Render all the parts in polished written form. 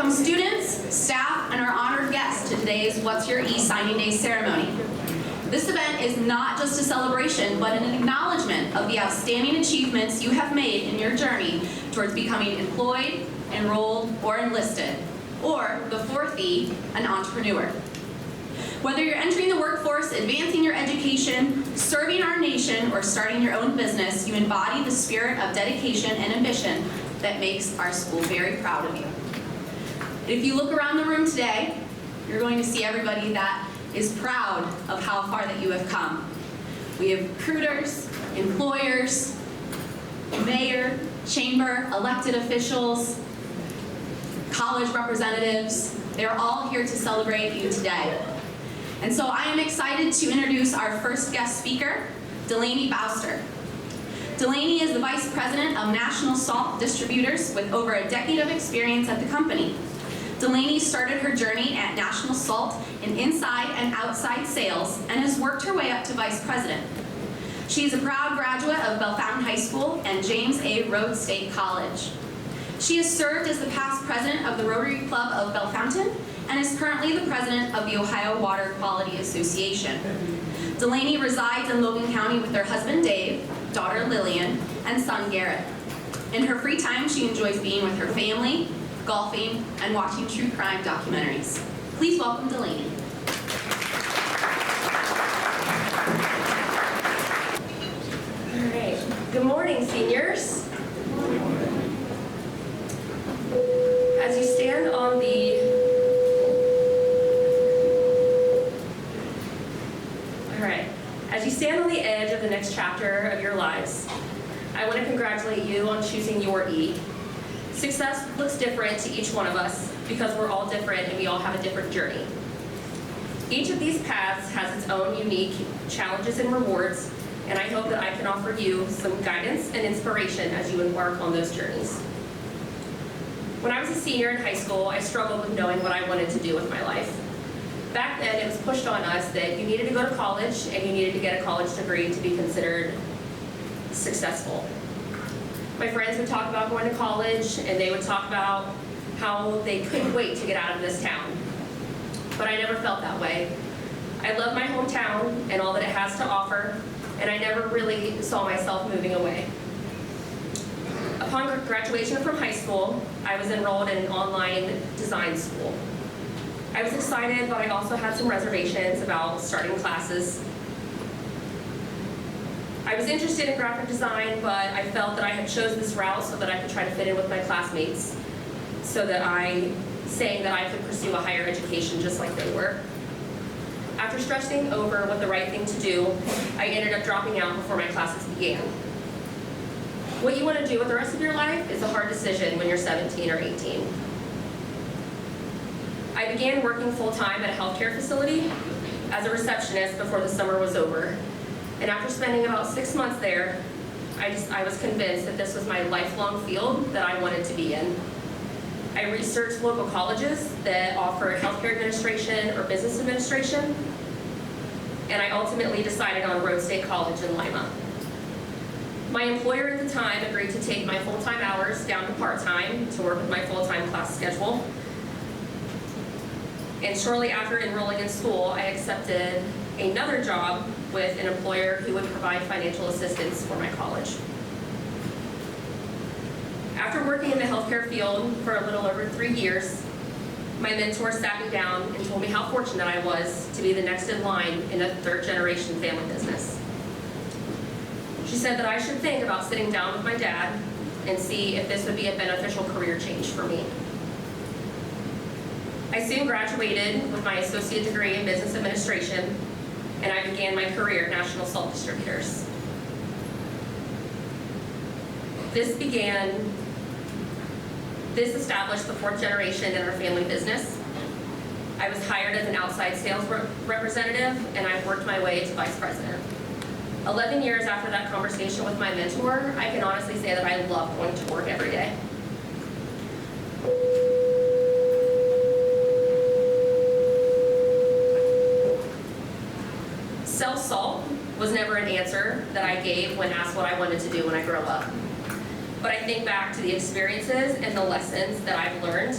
welcome students, staff, and our honored guests to today's What's Your E Signing Day ceremony. This event is not just a celebration, but an acknowledgement of the outstanding achievements you have made in your journey towards becoming employed, enrolled, or enlisted, or the fourth E, an entrepreneur. Whether you're entering the workforce, advancing your education, serving our nation, or starting your own business, you embody the spirit of dedication and ambition that makes our school very proud of you. If you look around the room today, you're going to see everybody that is proud of how far that you have come. We have recruiters, employers, mayor, chamber, elected officials, college representatives. They're all here to celebrate you today. And so I am excited to introduce our first guest speaker, Delanie Baustert. Delanie is the Vice President of National Salt Distributors with over a decade of experience at the company. Delanie started her journey at National Salt in inside and outside sales and has worked her way up to Vice President. She is a proud graduate of Bellefontaine High School and James A. Rhodes State College. She has served as the past president of the Rotary Club of Bellefontaine and is currently the president of the Ohio Water Quality Association. Delanie resides in Logan County with her husband Dave, daughter Lillian, and son Garrett. In her free time, she enjoys being with her family, golfing, and watching true crime documentaries. Please welcome Delanie. All right. Good morning, seniors. As you stand on the edge of the next chapter of your lives, I want to congratulate you on choosing your E. Success looks different to each one of us because we're all different and we all have a different journey. Each of these paths has its own unique challenges and rewards, and I hope that I can offer you some guidance and inspiration as you embark on those journeys. When I was a senior in high school, I struggled with knowing what I wanted to do with my life. Back then, it was pushed on us that you needed to go to college and you needed to get a college degree to be considered successful. My friends would talk about going to college, and they would talk about how they couldn't wait to get out of this town. But I never felt that way. I love my hometown and all that it has to offer, and I never really saw myself moving away. Upon graduation from high school, I was enrolled in an online design school. I was excited, but I also had some reservations about starting classes. I was interested in graphic design, but I felt that I had chosen this route so that I could try to fit in with my classmates, saying that I could pursue a higher education just like they were. After stressing over what the right thing to do, I ended up dropping out before my classes began. What you want to do with the rest of your life is a hard decision when you're 17 or 18. I began working full-time at a healthcare facility as a receptionist before the summer was over. And after spending about 6 months there, I was convinced that this was my lifelong field that I wanted to be in. I researched local colleges that offered healthcare administration or business administration, and I ultimately decided on Rhodes State College in Lima. My employer at the time agreed to take my full-time hours down to part-time to work with my full-time class schedule. And shortly after enrolling in school, I accepted another job with an employer who would provide financial assistance for my college. After working in the healthcare field for a little over 3 years, my mentor sat me down and told me how fortunate I was to be the next in line in a third-generation family business. She said that I should think about sitting down with my dad and see if this would be a beneficial career change for me. I soon graduated with my associate degree in business administration, and I began my career at National Salt Distributors. This established the fourth generation in our family business. I was hired as an outside sales representative, and I've worked my way to vice president. 11 years after that conversation with my mentor, I can honestly say that I love going to work every day. Sell salt was never an answer that I gave when asked what I wanted to do when I grow up. But I think back to the experiences and the lessons that I've learned,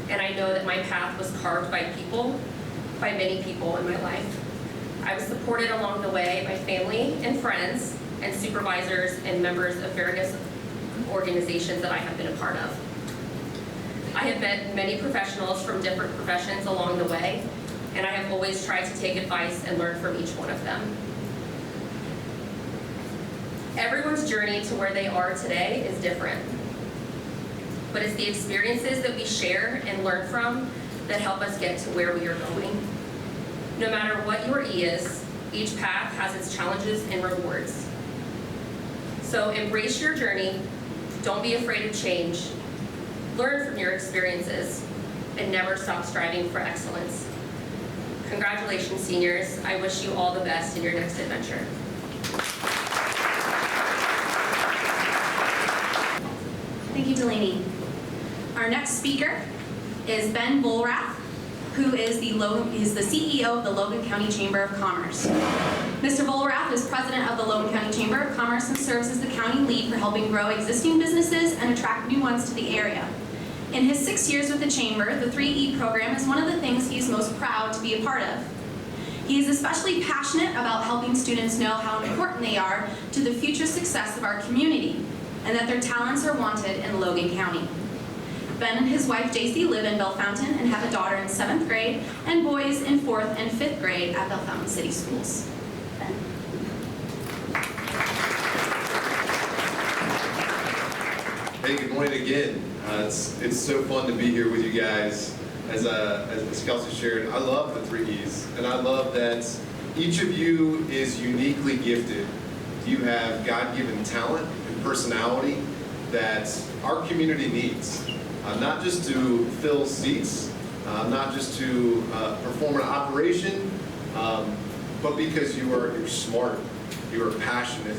and I know that my path was carved by people, by many people in my life. I was supported along the way by family and friends and supervisors and members of various organizations that I have been a part of. I have met many professionals from different professions along the way, and I have always tried to take advice and learn from each one of them. Everyone's journey to where they are today is different, but it's the experiences that we share and learn from that help us get to where we are going. No matter what your E is, each path has its challenges and rewards. So embrace your journey, don't be afraid of change, learn from your experiences, and never stop striving for excellence. Congratulations, seniors. I wish you all the best in your next adventure. Thank you, Delanie. Our next speaker is Ben Vollrath, who is the CEO of the Logan County Chamber of Commerce. Mr. Vollrath is president of the Logan County Chamber of Commerce and serves as the county lead for helping grow existing businesses and attract new ones to the area. In his 6 years with the Chamber, the 3E program is one of the things he is most proud to be a part of. He is especially passionate about helping students know how important they are to the future success of our community, and that their talents are wanted in Logan County. Ben and his wife JC live in Bellefontaine and have a daughter in 7th grade and boys in 4th and 5th grade at Bellefontaine City Schools. Ben. Hey, good morning again. It's so fun to be here with you guys. As Kelsey shared, I love the 3Es, and I love that each of you is uniquely gifted. You have God-given talent and personality that our community needs, not just to fill seats, not just to perform an operation, but because you're smart, you are passionate,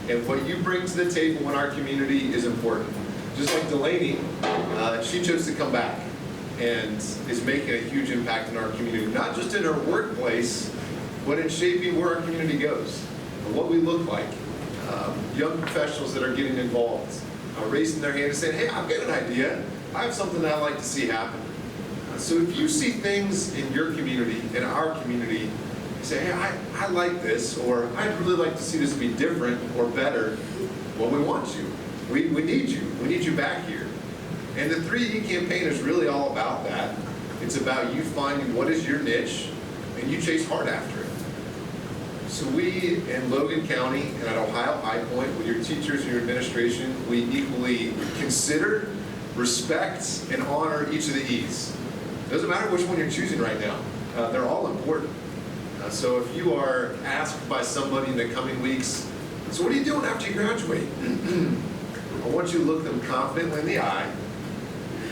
and what you bring to the table in our community is important. Just like Delanie, she chose to come back and is making a huge impact in our community, not just in her workplace, but in shaping where our community goes, and what we look like. Young professionals that are getting involved, raising their hand and saying, hey, I've got an idea. I have something that I'd like to see happen. So if you see things in your community, in our community, say, hey, I like this, or I'd really like to see this be different or better, well, we want you. We need you. We need you back here. And the 3E campaign is really all about that. It's about you finding what is your niche, and you chase hard after it. So we in Logan County and at Ohio High Point, with your teachers and your administration, we equally consider, respect, and honor each of the E's. Doesn't matter which one you're choosing right now. They're all important. So if you are asked by somebody in the coming weeks, so what are you doing after you graduate? I want you to look them confidently in the eye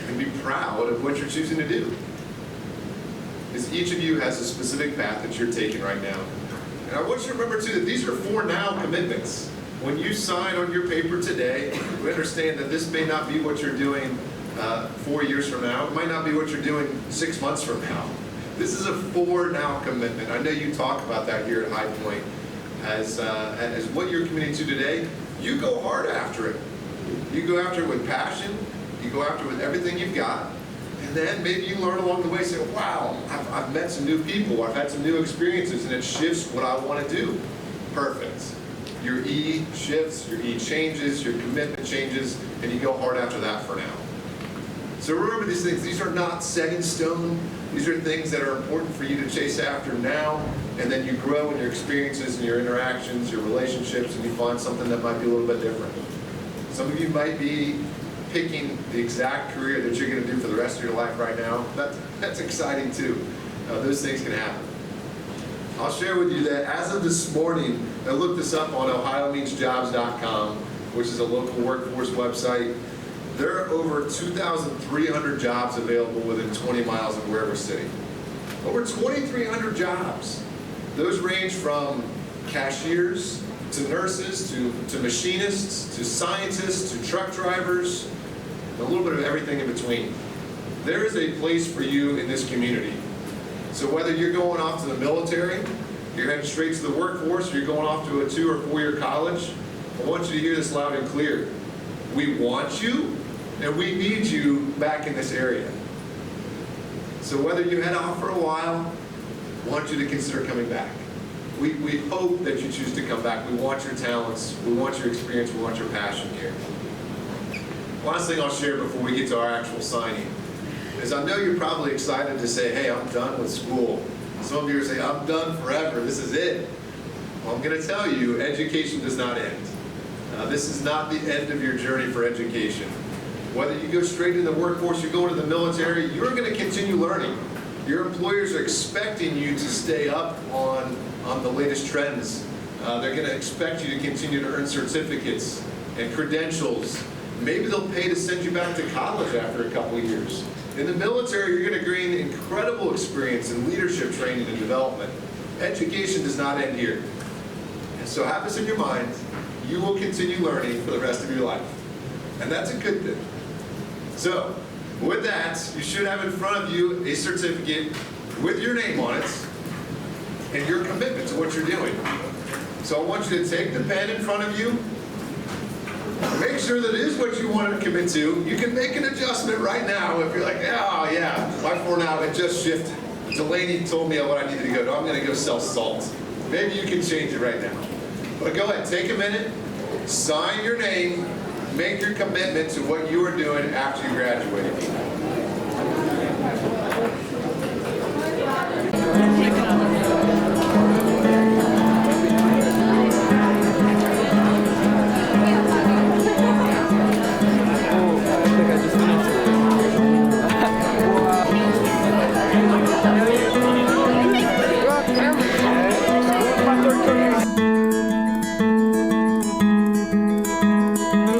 and be proud of what you're choosing to do. Because each of you has a specific path that you're taking right now. And I want you to remember too that these are for now commitments. When you sign on your paper today, we understand that this may not be what you're doing 4 years from now. It might not be what you're doing 6 months from now. This is a for now commitment. I know you talk about that here at High Point as what you're committing to today. You go hard after it. You go after it with passion. You go after it with everything you've got. And then maybe you learn along the way, say, wow, I've met some new people. I've had some new experiences, and it shifts what I want to do. Perfect. Your E shifts, your E changes, your commitment changes, and you go hard after that for now. So remember these things. These are not set in stone. These are things that are important for you to chase after now, and then you grow in your experiences and your interactions, your relationships, and you find something that might be a little bit different. Some of you might be picking the exact career that you're going to do for the rest of your life right now. That's exciting too. Those things can happen. I'll share with you that as of this morning, I looked this up on ohiomeansjobs.com, which is a local workforce website. There are over 2,300 jobs available within 20 miles of where we're sitting. Over 2,300 jobs. Those range from cashiers to nurses to machinists to scientists to truck drivers, and a little bit of everything in between. There is a place for you in this community. So whether you're going off to the military, you're heading straight to the workforce, or you're going off to a 2 or 4 year college, I want you to hear this loud and clear. We want you, and we need you back in this area. So whether you head off for a while, I want you to consider coming back. We hope that you choose to come back. We want your talents, we want your experience, we want your passion here. Last thing I'll share before we get to our actual signing is I know you're probably excited to say, hey, I'm done with school. Some of you are saying, I'm done forever, this is it. Well, I'm going to tell you, education does not end. This is not the end of your journey for education. Whether you go straight into the workforce, you go into the military, you're going to continue learning. Your employers are expecting you to stay up on the latest trends. They're going to expect you to continue to earn certificates and credentials. Maybe they'll pay to send you back to college after a couple of years. In the military, you're going to gain incredible experience in leadership training and development. Education does not end here. And so have this in your mind. You will continue learning for the rest of your life. And that's a good thing. So, with that, you should have in front of you a certificate with your name on it and your commitment to what you're doing. So I want you to take the pen in front of you. Make sure that it is what you want to commit to. You can make an adjustment right now if you're like, oh yeah, my for now it just shifted. Delanie told me what I needed to go. No, I'm going to go sell salt. Maybe you can change it right now. But go ahead, take a minute, sign your name, make your commitment to what you are doing after you graduate.